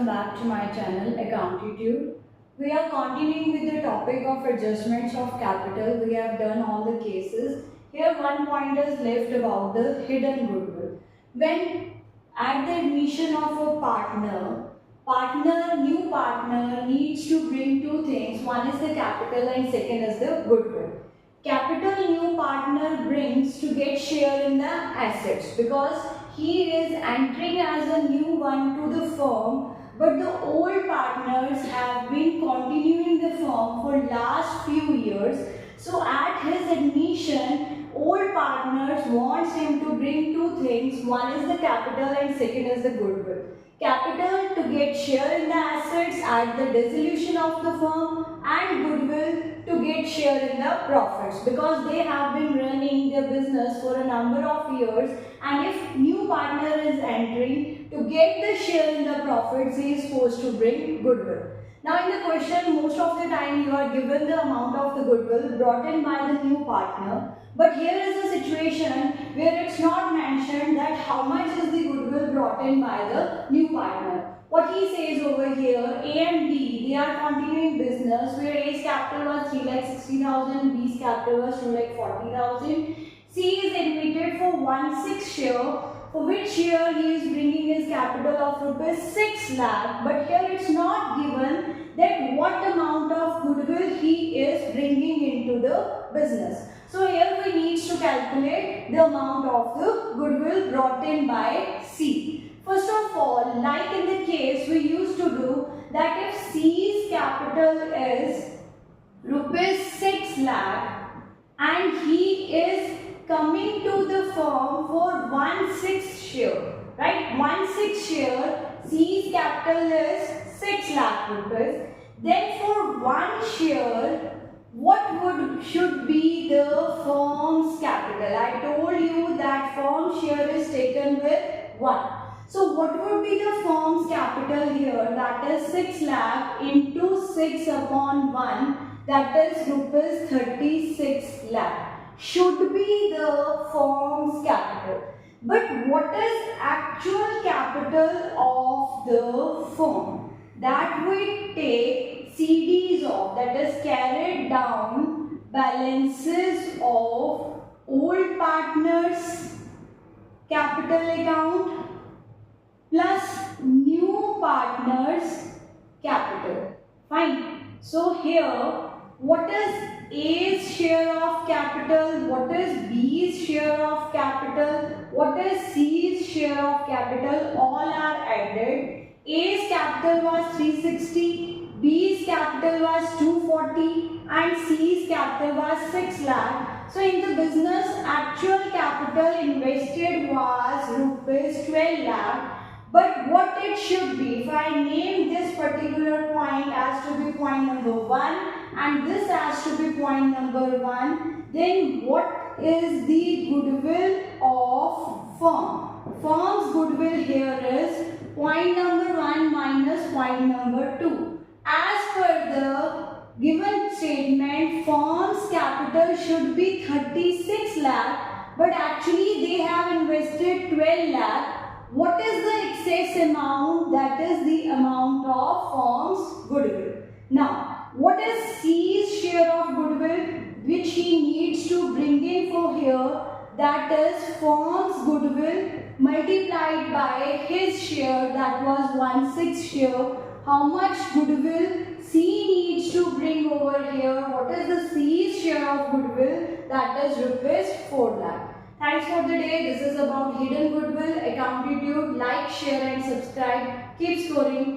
welcome back to my channel Accountancy. We are continuing with the topic of adjustments of capital. We have done all the cases. Here one point is left about the hidden goodwill. When at the admission of a new partner needs to bring two things. One is the capital and second is the goodwill. Capital new partner brings to get share in the assets because he is entering as a new one to the firm, but the old partners have been continuing the firm for last few years. So at his admission, old partners wants him to bring two things. One is the capital and second is the goodwill. Capital to get share in the assets at the dissolution of the firm, and goodwill to get share in the profits because they have been running their business for a number of years, and if new partner is entering, to get the share in the profits he is supposed to bring goodwill. Now in the question, most of the time you are given the amount of the goodwill brought in by the new partner, but here is a situation where it's not mentioned that how much is the goodwill brought in by the new partner. What he says over here, A and B, they are continuing business where A's capital was 3,60,000, B's capital was 2,40,000. C is admitted for 1/6 share, for which year he is bringing his capital of rupees 6 lakh, but here it's not given that what amount of goodwill he is bringing into the business. So here we need to calculate the amount of the goodwill brought in by C. First of all, like in the case we used to do that if C's capital is rupees 6 lakh and he is coming to the firm for 1/6 share, right? 1/6 share, C's capital is 6 lakh rupees. Then for one share, what should be the firm's capital? I told you that firm share is taken with 1. So what would be the firm's capital here? That is 6 lakh into 6 upon 1, that is rupees 36 lakh. Should be the firm's capital. But what is actual capital of the firm? That we take CDs of, that is carried down balances of old partners capital account plus new partners capital. Fine. So here what is A's share of capital, what is B's share of capital, what is C's share of capital, all are added. A's capital was 360, B's capital was 240 and C's capital was 6 lakh. So in the business actual capital invested was rupees 12 lakh. But what it should be, if I name this particular point as to be point number 1 and this has to be point number 1, then what is the goodwill of firm? Firm's goodwill here is point number 1 minus point number 2. As per the given statement, firm's capital should be 36 lakh, but actually they have invested 12 lakh. What is the excess amount? That is the amount of firm's goodwill. Now, what is C's share of goodwill which he needs to bring in for here? That is firm's goodwill multiplied by his share, that was 1/6 share. How much goodwill C needs to bring over here? What is the C's share of goodwill? That is rupees 4 lakh. Thanks for the day. This is about hidden goodwill. Accountancy. Like, share and subscribe. Keep scoring.